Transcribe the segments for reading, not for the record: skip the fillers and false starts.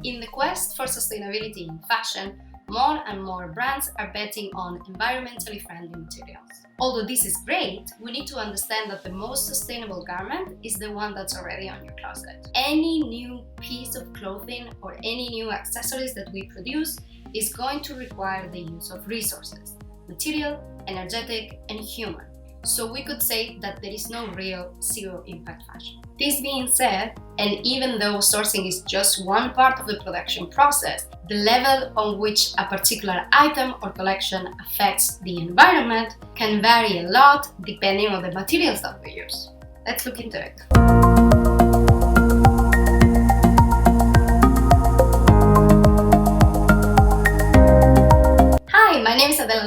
In the quest for sustainability in fashion, more and more brands are betting on environmentally friendly materials. Although this is great, we need to understand that the most sustainable garment is the one that's already on your closet. Any new piece of clothing or any new accessories that we produce is going to require the use of resources: material, energetic, and human. So we could say that there is no real zero impact fashion. This being said, and even though sourcing is just one part of the production process, the level on which a particular item or collection affects the environment can vary a lot depending on the materials that we use. Let's look into it. Hi, my name is Adele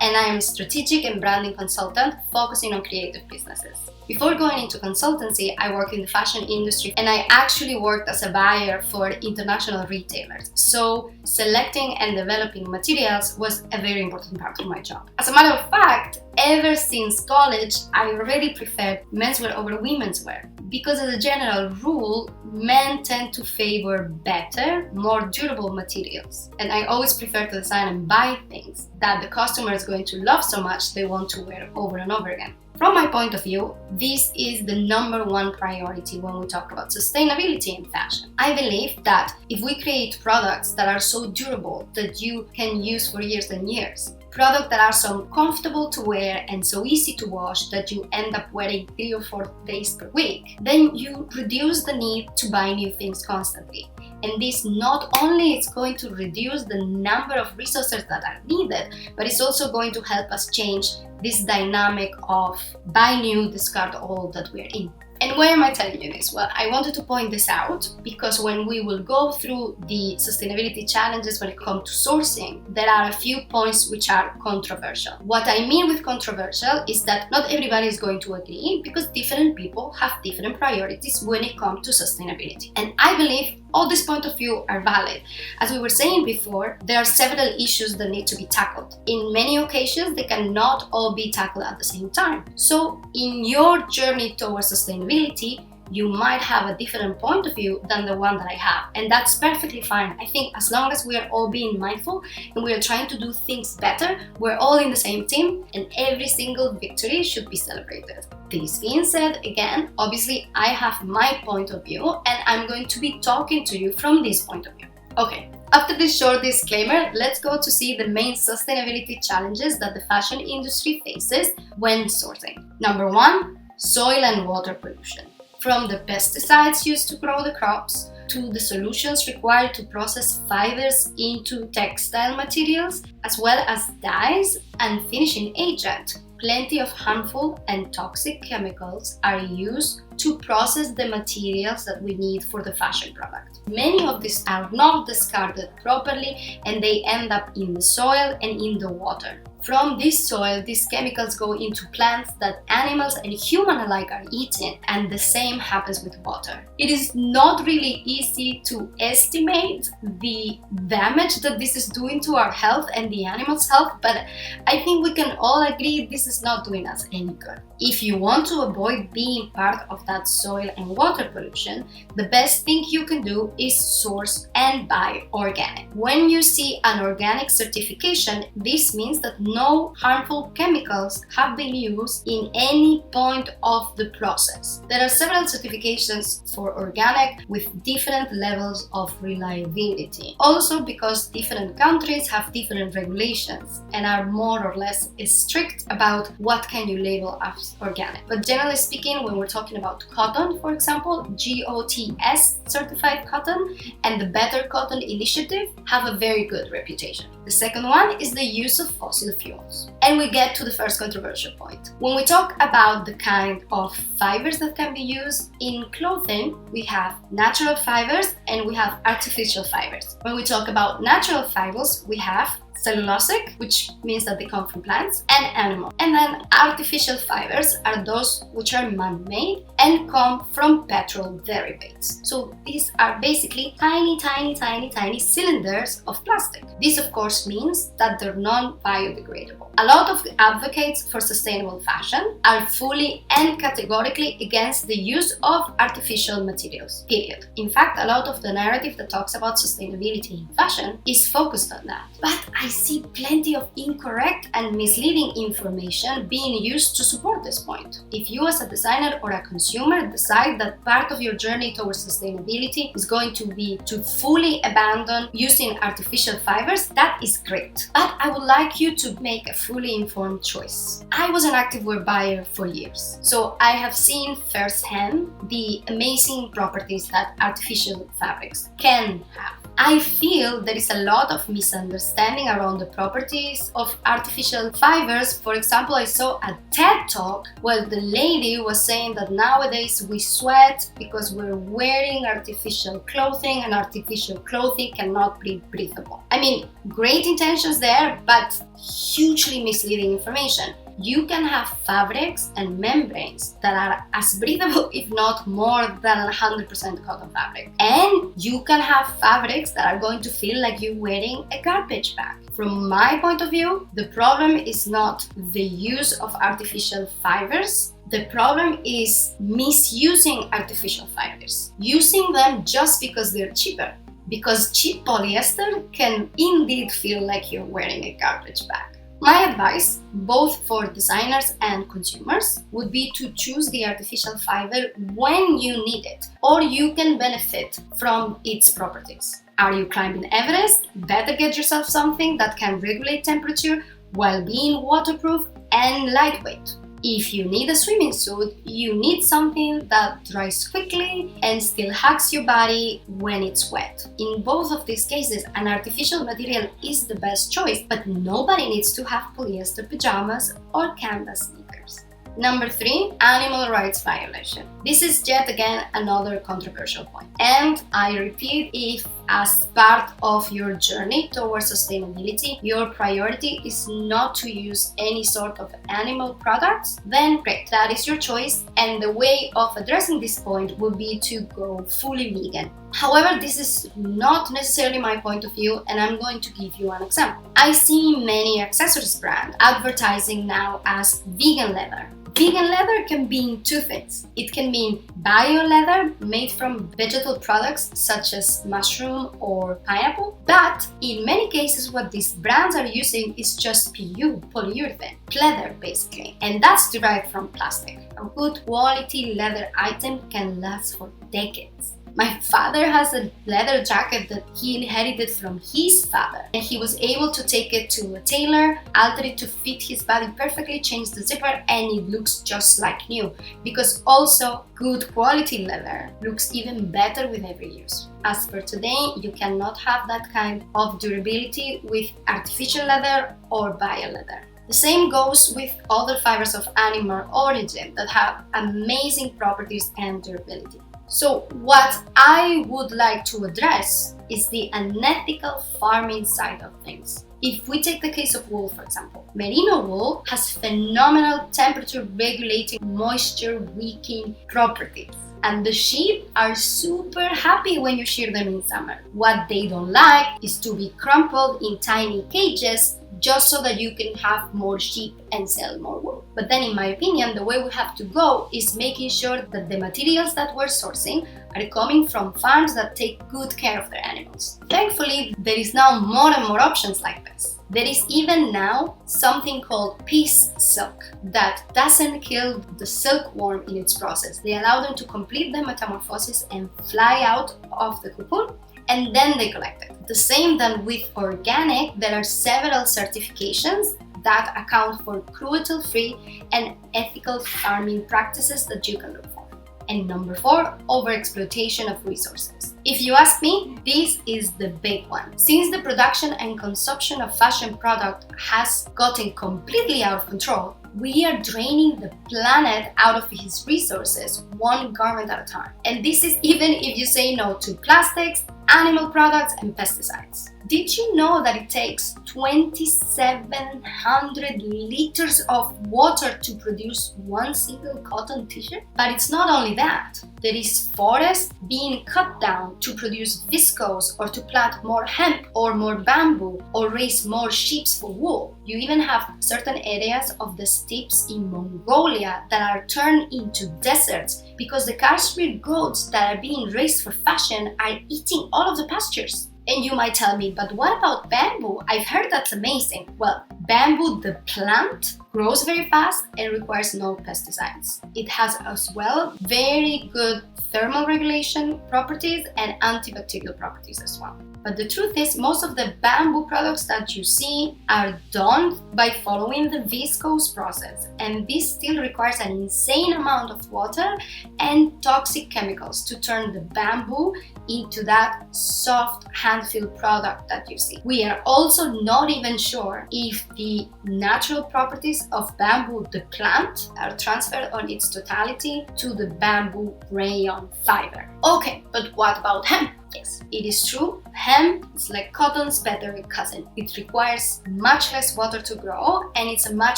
and I am a strategic and branding consultant focusing on creative businesses. Before going into consultancy, I worked in the fashion industry and I actually worked as a buyer for international retailers. So selecting and developing materials was a very important part of my job. As a matter of fact, ever since college, I already preferred menswear over women's wear because as a general rule, men tend to favor better, more durable materials. And I always prefer to design and buy things that the customer is going to love so much they want to wear over and over again. From my point of view, this is the number one priority when we talk about sustainability in fashion. I believe that if we create products that are so durable that you can use for years and years, products that are so comfortable to wear and so easy to wash that you end up wearing 3 or 4 days per week, then you reduce the need to buy new things constantly. And this not only is going to reduce the number of resources that are needed, but it's also going to help us change this dynamic of buy new, discard old that we're in. And why am I telling you this? Well, I wanted to point this out because when we will go through the sustainability challenges when it comes to sourcing, there are a few points which are controversial. What I mean with controversial is that not everybody is going to agree because different people have different priorities when it comes to sustainability. And I believe all these points of view are valid. As we were saying before, there are several issues that need to be tackled. In many occasions, they cannot all be tackled at the same time. So in your journey towards sustainability, you might have a different point of view than the one that I have. And that's perfectly fine. I think as long as we are all being mindful and we are trying to do things better, we're all in the same team and every single victory should be celebrated. This being said, again, obviously I have my point of view and I'm going to be talking to you from this point of view. Okay, after this short disclaimer, let's go to see the main sustainability challenges that the fashion industry faces when sourcing. Number 1, soil and water pollution. From the pesticides used to grow the crops, to the solutions required to process fibers into textile materials, as well as dyes and finishing agent, plenty of harmful and toxic chemicals are used to process the materials that we need for the fashion product. Many of these are not discarded properly and they end up in the soil and in the water. From this soil, these chemicals go into plants that animals and humans alike are eating, and the same happens with water. It is not really easy to estimate the damage that this is doing to our health and the animals' health, but I think we can all agree this is not doing us any good. If you want to avoid being part of that soil and water pollution, the best thing you can do is source and buy organic. When you see an organic certification, this means that no harmful chemicals have been used in any point of the process. There are several certifications for organic with different levels of reliability. Also because different countries have different regulations and are more or less strict about what can you label as organic. But generally speaking, when we're talking about cotton, for example, GOTS certified cotton and the Better Cotton Initiative have a very good reputation. The second one is the use of fossil fuels. And we get to the first controversial point. When we talk about the kind of fibers that can be used in clothing, we have natural fibers and we have artificial fibers. When we talk about natural fibers, we have cellulosic, which means that they come from plants, and animal. And then artificial fibers are those which are man-made and come from petrol derivatives. So these are basically tiny cylinders of plastic. This of course means that they're non-biodegradable. A lot of the advocates for sustainable fashion are fully and categorically against the use of artificial materials, period. In fact, a lot of the narrative that talks about sustainability in fashion is focused on that. But I see plenty of incorrect and misleading information being used to support this point. If you as a designer or a consumer decide that part of your journey towards sustainability is going to be to fully abandon using artificial fibers, that is great. But I would like you to make a fully informed choice. I was an activewear buyer for years, so I have seen firsthand the amazing properties that artificial fabrics can have. I feel there is a lot of misunderstanding around the properties of artificial fibers. For example, I saw a TED talk where the lady was saying that nowadays we sweat because we're wearing artificial clothing, and artificial clothing cannot be breathable. I mean, great intentions there, but hugely misleading information. You can have fabrics and membranes that are as breathable, if not more than 100% cotton fabric. And you can have fabrics that are going to feel like you're wearing a garbage bag. From my point of view, the problem is not the use of artificial fibers. The problem is misusing artificial fibers, using them just because they're cheaper. Because cheap polyester can indeed feel like you're wearing a garbage bag. My advice, both for designers and consumers, would be to choose the artificial fiber when you need it, or you can benefit from its properties. Are you climbing Everest? Better get yourself something that can regulate temperature while being waterproof and lightweight. If you need a swimming suit, you need something that dries quickly and still hugs your body when it's wet. In both of these cases, an artificial material is the best choice, but nobody needs to have polyester pajamas or canvas sneakers. Number 3, animal rights violation. This is yet again another controversial point. And I repeat, if as part of your journey towards sustainability, your priority is not to use any sort of animal products, then great, that is your choice. And the way of addressing this point would be to go fully vegan. However, this is not necessarily my point of view, and I'm going to give you an example. I see many accessories brands advertising now as vegan leather. Vegan leather can mean two things. It can mean bio leather made from vegetable products such as mushroom or pineapple, but in many cases what these brands are using is just PU, polyurethane, pleather basically, and that's derived from plastic. A good quality leather item can last for decades. My father has a leather jacket that he inherited from his father, and he was able to take it to a tailor, alter it to fit his body perfectly, change the zipper, and it looks just like new. Because also, good quality leather looks even better with every use. As for today, you cannot have that kind of durability with artificial leather or bio leather. The same goes with other fibers of animal origin that have amazing properties and durability. So what I would like to address is the unethical farming side of things. If we take the case of wool, for example, merino wool has phenomenal temperature regulating, moisture wicking properties. And the sheep are super happy when you shear them in summer. What they don't like is to be crumpled in tiny cages just so that you can have more sheep and sell more wool. But then in my opinion, the way we have to go is making sure that the materials that we're sourcing are coming from farms that take good care of their animals. Thankfully, there is now more and more options like this. There is even now something called peace silk that doesn't kill the silkworm in its process. They allow them to complete the metamorphosis and fly out of the cocoon, and then they collect it. The same done with organic. There are several certifications that account for cruelty-free and ethical farming practices that you can look for. And number 4, overexploitation of resources. If you ask me, this is the big one. Since the production and consumption of fashion product has gotten completely out of control, we are draining the planet out of its resources, one garment at a time. And this is even if you say no to plastics animal products and pesticides. Did you know that it takes 2,700 liters of water to produce one single cotton t-shirt? But it's not only that. There is forest being cut down to produce viscose or to plant more hemp or more bamboo or raise more sheep for wool. You even have certain areas of the steppes in Mongolia that are turned into deserts because the Kashmir goats that are being raised for fashion are eating all of the pastures. And you might tell me, but what about bamboo? I've heard that's amazing. Well, bamboo, the plant, grows very fast and requires no pesticides. It has as well very good thermal regulation properties and antibacterial properties as well. But the truth is, most of the bamboo products that you see are done by following the viscose process, and this still requires an insane amount of water and toxic chemicals to turn the bamboo into that soft hand-filled product that you see. We are also not even sure if the natural properties of bamboo, the plant, are transferred on its totality to the bamboo rayon fiber. Okay, but what about hemp? Yes, it is true. Hemp is like cotton's better cousin. It requires much less water to grow and it's a much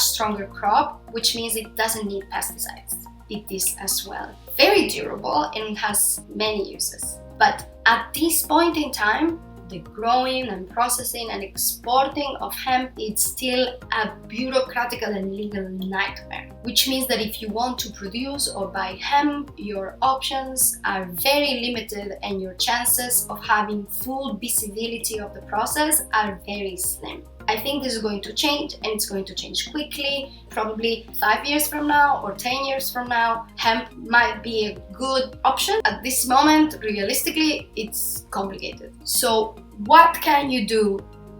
stronger crop, which means it doesn't need pesticides. It is as well very durable and it has many uses. But at this point in time, the growing and processing and exporting of hemp is still a bureaucratic and legal nightmare, which means that if you want to produce or buy hemp, your options are very limited and your chances of having full visibility of the process are very slim. I think this is going to change and it's going to change quickly. Probably 5 years from now or 10 years from now, hemp might be a good option. At this moment, realistically, it's complicated. So what can you do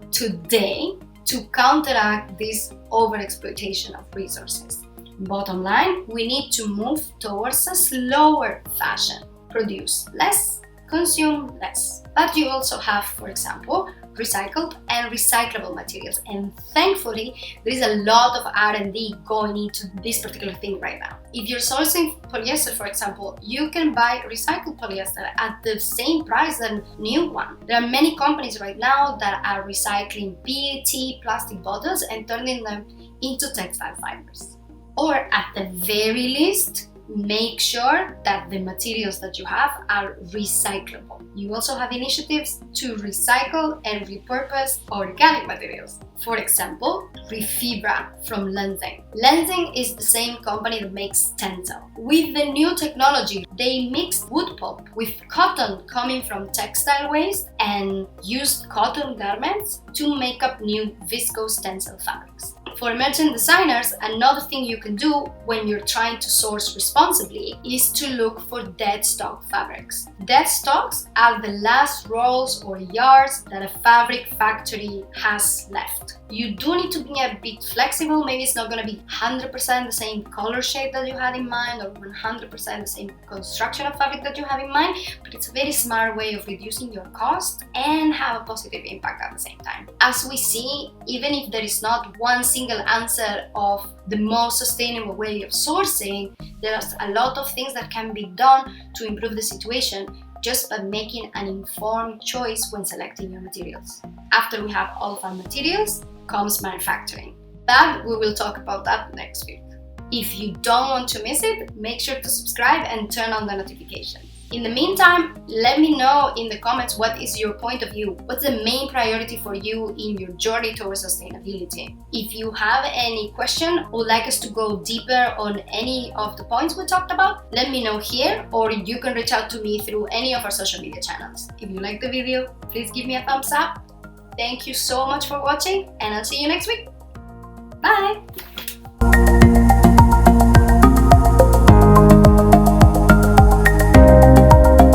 today to counteract this overexploitation of resources? Bottom line, we need to move towards a slower fashion. Produce less, consume less. But you also have, for example, recycled and recyclable materials, and thankfully there is a lot of R&D going into this particular thing right now. If you're sourcing polyester, for example, you can buy recycled polyester at the same price than new one. There are many companies right now that are recycling PET plastic bottles and turning them into textile fibers. Or at the very least, make sure that the materials that you have are recyclable. You also have initiatives to recycle and repurpose organic materials. For example, Refibra from Lenzing. Lenzing is the same company that makes Tencel. With the new technology, they mixed wood pulp with cotton coming from textile waste and used cotton garments to make up new viscose Tencel fabrics. For merchant designers, another thing you can do when you're trying to source responsibly is to look for dead stock fabrics. Dead stocks are the last rolls or yards that a fabric factory has left. You do need to be a bit flexible. Maybe it's not going to be 100% the same color shade that you had in mind or 100% the same construction of fabric that you have in mind, but it's a very smart way of reducing your cost and have a positive impact at the same time. As we see, even if there is not one single answer of the most sustainable way of sourcing, there's a lot of things that can be done to improve the situation just by making an informed choice when selecting your materials. After we have all of our materials comes manufacturing, but we will talk about that next week. If you don't want to miss it, make sure to subscribe and turn on the notifications. In the meantime, let me know in the comments what is your point of view. What's the main priority for you in your journey towards sustainability? If you have any question or would like us to go deeper on any of the points we talked about, let me know here, or you can reach out to me through any of our social media channels. If you like the video, please give me a thumbs up. Thank you so much for watching, and I'll see you next week. Bye!